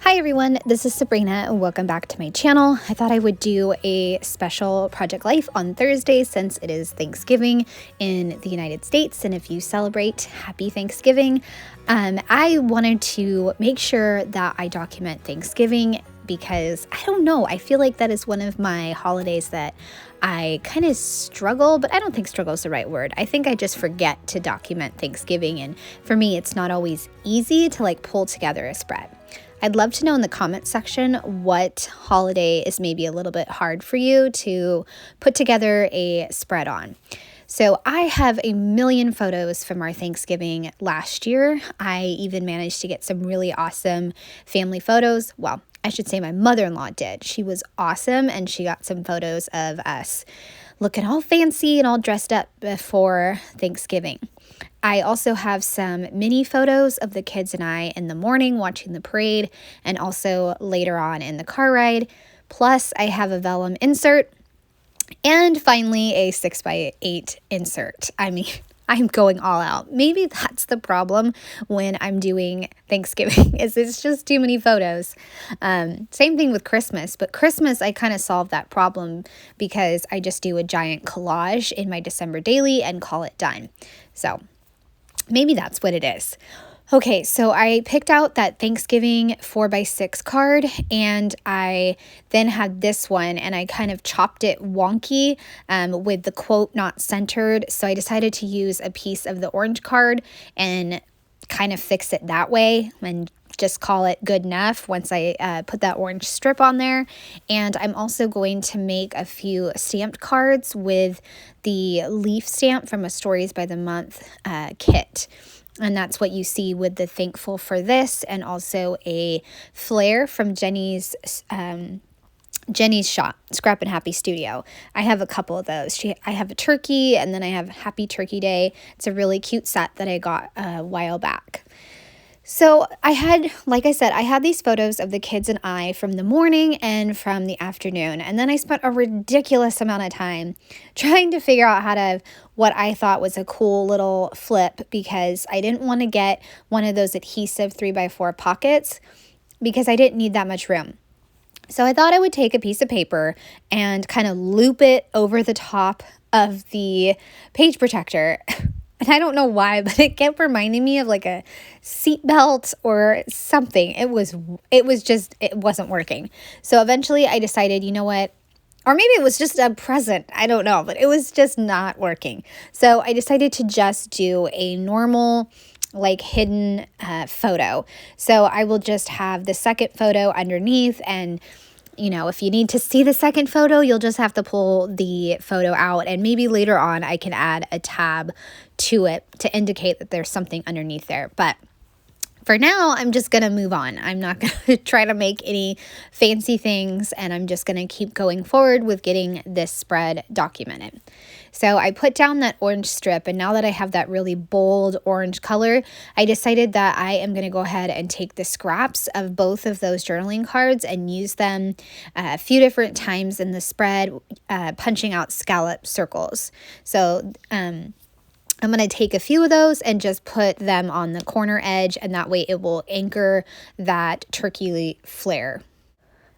Hi everyone, this is Sabrina and welcome back to my channel. I thought I would do a special Project Life on Thursday since it is Thanksgiving in the United States, and if you celebrate, happy Thanksgiving. I wanted to make sure that I document Thanksgiving because I don't know, I feel like that is one of my holidays that I kind of struggle, but I don't think struggle is the right word. I think I just forget to document Thanksgiving, and for me it's not always easy to pull together a spread. I'd love to know in the comments section what holiday is maybe a little bit hard for you to put together a spread on. So I have a million photos from our Thanksgiving last year. I even managed to get some really awesome family photos. Well, I should say my mother-in-law did. She was awesome and she got some photos of us looking all fancy and all dressed up before Thanksgiving. I also have some mini photos of the kids and I in the morning watching the parade and also later on in the car ride. Plus, I have a vellum insert and finally a 6x8 insert. I mean, I'm going all out. Maybe that's the problem when I'm doing Thanksgiving is it's just too many photos. Same thing with Christmas, but Christmas I kind of solved that problem because I just do a giant collage in my December daily and call it done. So maybe that's what it is. Okay, so I picked out that Thanksgiving 4x6 card and I then had this one and I kind of chopped it wonky with the quote not centered. So I decided to use a piece of the orange card and kind of fix it that way and just call it good enough once I put that orange strip on there. And I'm also going to make a few stamped cards with the leaf stamp from a Stories by the Month kit. And that's what you see with the Thankful for This and also a flare from Jenny's shop, Scrap and Happy Studio. I have a couple of those. I have a turkey and then I have Happy Turkey Day. It's a really cute set that I got a while back. So I had, like I said, I had these photos of the kids and I from the morning and from the afternoon. And then I spent a ridiculous amount of time trying to figure out what I thought was a cool little flip because I didn't want to get one of those adhesive 3x4 pockets because I didn't need that much room. So I thought I would take a piece of paper and kind of loop it over the top of the page protector. And I don't know why, but it kept reminding me of like a seatbelt or something. It wasn't working. So eventually I decided, you know what? Or maybe it was just a present. I don't know, but it was just not working. So I decided to just do a normal hidden photo. So I will just have the second photo underneath and if you need to see the second photo, you'll just have to pull the photo out and maybe later on I can add a tab to it to indicate that there's something underneath there. But for now, I'm just going to move on. I'm not going to try to make any fancy things and I'm just going to keep going forward with getting this spread documented. So I put down that orange strip and now that I have that really bold orange color, I decided that I am going to go ahead and take the scraps of both of those journaling cards and use them a few different times in the spread, punching out scallop circles. So I'm going to take a few of those and just put them on the corner edge and that way it will anchor that turkey flare.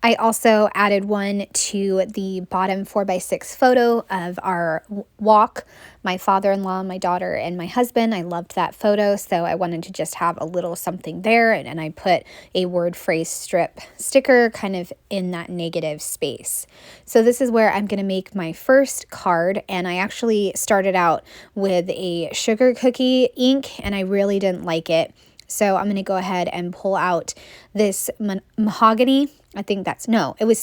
I also added one to the bottom 4x6 photo of our walk, my father-in-law, my daughter, and my husband. I loved that photo, so I wanted to just have a little something there, and I put a word phrase strip sticker kind of in that negative space. So this is where I'm going to make my first card, and I actually started out with a sugar cookie ink, and I really didn't like it. So I'm going to go ahead and pull out this mahogany. It was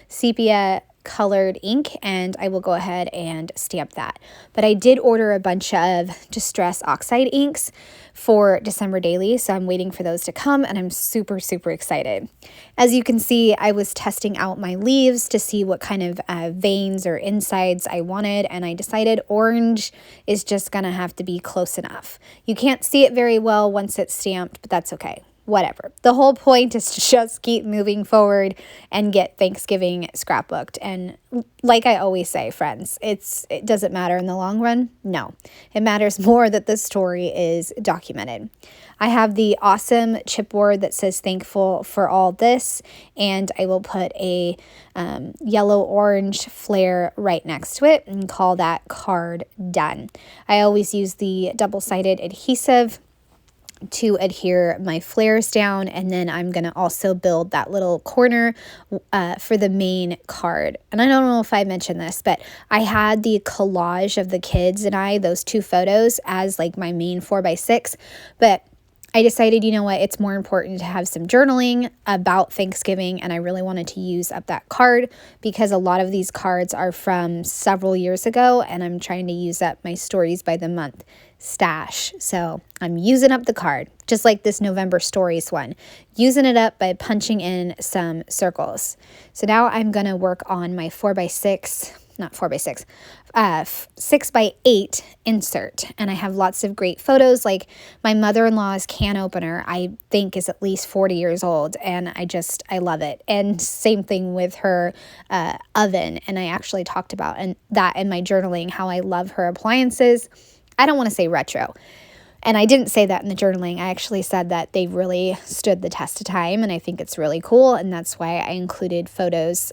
sepia colored ink, and I will go ahead and stamp that. But I did order a bunch of Distress Oxide inks for December daily, so I'm waiting for those to come, and I'm super, super excited. As you can see, I was testing out my leaves to see what kind of veins or insides I wanted, and I decided orange is just gonna have to be close enough. You can't see it very well once it's stamped, but that's okay. whatever. The whole point is to just keep moving forward and get Thanksgiving scrapbooked. And like I always say, friends, it doesn't matter in the long run. No, it matters more that the story is documented. I have the awesome chipboard that says thankful for all this, and I will put a yellow-orange flare right next to it and call that card done. I always use the double-sided adhesive to adhere my flares down, and then I'm going to also build that little corner for the main card. And I don't know if I mentioned this, but I had the collage of the kids and I, those two photos, as like my main 4x6, but I decided, you know what, it's more important to have some journaling about Thanksgiving, and I really wanted to use up that card because a lot of these cards are from several years ago, and I'm trying to use up my stories by the month stash. So I'm using up the card, just like this November stories one, using it up by punching in some circles. So now I'm going to work on my 4x6, not 4x6, 6x8 insert. And I have lots of great photos, like my mother-in-law's can opener, I think is at least 40 years old. And I love it. And same thing with her oven. And I actually talked about that in my journaling, how I love her appliances. I don't want to say retro. And I didn't say that in the journaling. I actually said that they really stood the test of time. And I think it's really cool. And that's why I included photos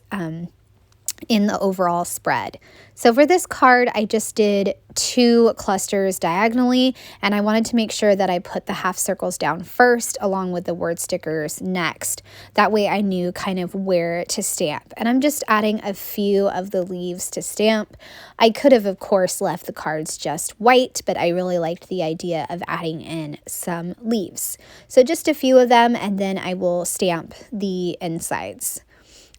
in the overall spread. So for this card, I just did 2 clusters diagonally, and I wanted to make sure that I put the half circles down first along with the word stickers next. That way I knew kind of where to stamp. And I'm just adding a few of the leaves to stamp. I could have, of course, left the cards just white, but I really liked the idea of adding in some leaves. So just a few of them, and then I will stamp the insides.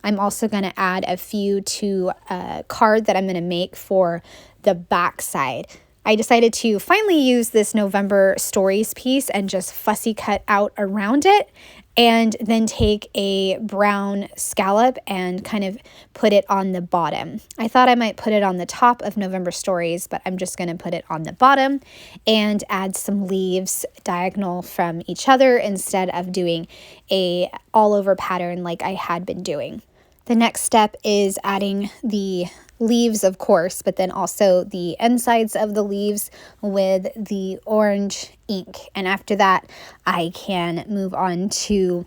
I'm also going to add a few to a card that I'm going to make for the back side. I decided to finally use this November stories piece and just fussy cut out around it, and then take a brown scallop and kind of put it on the bottom. I thought I might put it on the top of November stories, but I'm just going to put it on the bottom and add some leaves diagonal from each other instead of doing a all over pattern like I had been doing. The next step is adding the leaves, of course, but then also the insides of the leaves with the orange ink. And after that, I can move on to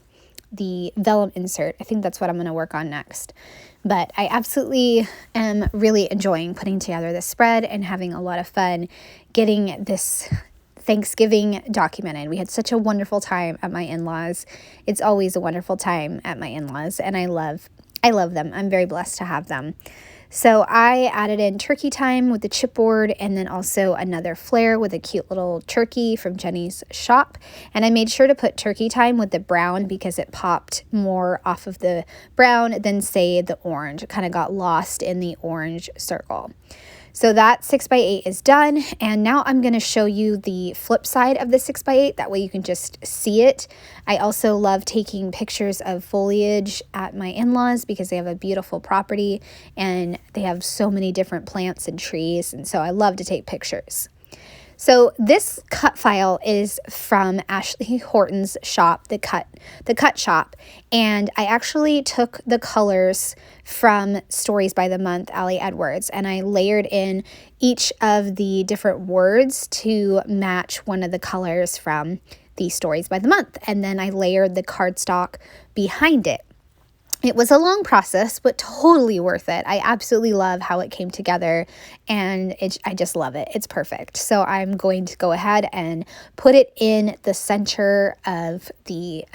the vellum insert. I think that's what I'm going to work on next. But I absolutely am really enjoying putting together this spread and having a lot of fun getting this Thanksgiving documented. We had such a wonderful time at my in-laws. It's always a wonderful time at my in-laws, and I love them. I'm very blessed to have them. So I added in turkey time with the chipboard, and then also another flare with a cute little turkey from Jenny's shop. And I made sure to put turkey time with the brown because it popped more off of the brown than, say, the orange. It kind of got lost in the orange circle. So that 6x8 is done, and now I'm going to show you the flip side of the 6x8. That way you can just see it. I also love taking pictures of foliage at my in-laws because they have a beautiful property and they have so many different plants and trees, and so I love to take pictures. So this cut file is from Ashley Horton's shop, the cut shop, and I actually took the colors from Stories by the Month, Ali Edwards, and I layered in each of the different words to match one of the colors from the Stories by the Month, and then I layered the cardstock behind it. It was a long process, but totally worth it. I absolutely love how it came together, and I just love it. It's perfect. So I'm going to go ahead and put it in the center of the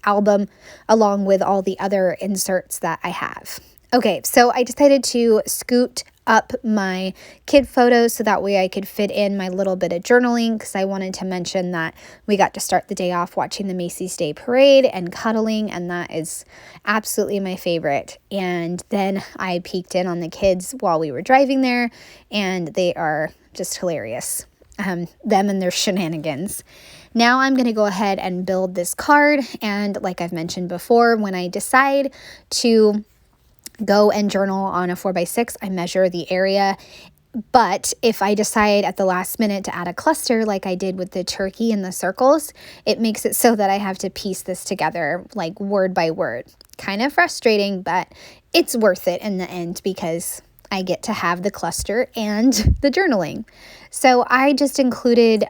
album along with all the other inserts that I have. Okay, so I decided to scoot up my kid photos so that way I could fit in my little bit of journaling, because I wanted to mention that we got to start the day off watching the Macy's Day Parade and cuddling, and that is absolutely my favorite. And then I peeked in on the kids while we were driving there, and they are just hilarious, them and their shenanigans. Now I'm going to go ahead and build this card, and like I've mentioned before, when I decide to go and journal on a 4x6, I measure the area But if I decide at the last minute to add a cluster like I did with the turkey and the circles, it makes it so that I have to piece this together like word by word. Kind of frustrating, but it's worth it in the end because I get to have the cluster and the journaling. So I just included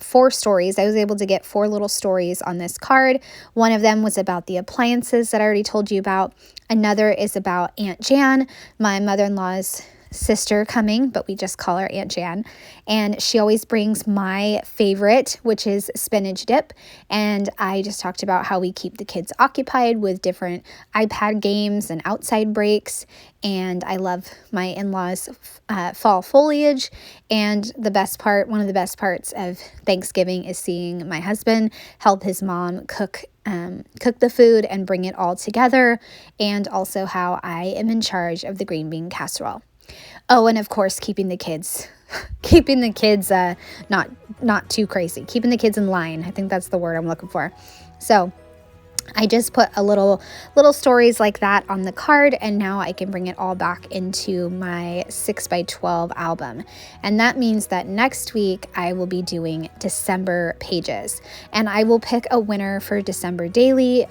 4 stories. I was able to get 4 little stories on this card. One of them was about the appliances that I already told you about. Another is about Aunt Jan, my mother-in-law's sister coming, but we just call her Aunt Jan. And she always brings my favorite, which is spinach dip. And I just talked about how we keep the kids occupied with different iPad games and outside breaks. And I love my in-laws' fall foliage. And the best part, one of the best parts of Thanksgiving is seeing my husband help his mom cook the food and bring it all together. And also how I am in charge of the green bean casserole. Oh, and of course, keeping the kids not too crazy, keeping the kids in line. I think that's the word I'm looking for. So I just put a little stories like that on the card, and now I can bring it all back into my 6x12 album. And that means that next week I will be doing December pages, and I will pick a winner for December daily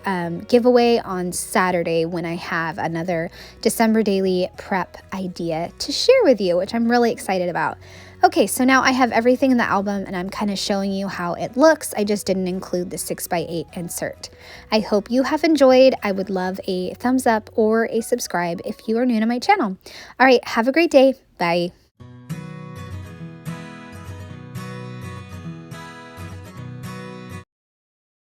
giveaway on Saturday when I have another December daily prep idea to share with you, which I'm really excited about. Okay, so now I have everything in the album and I'm kind of showing you how it looks. I just didn't include the 6x8 insert. I hope you have enjoyed. I would love a thumbs up or a subscribe if you are new to my channel. All right, have a great day. Bye.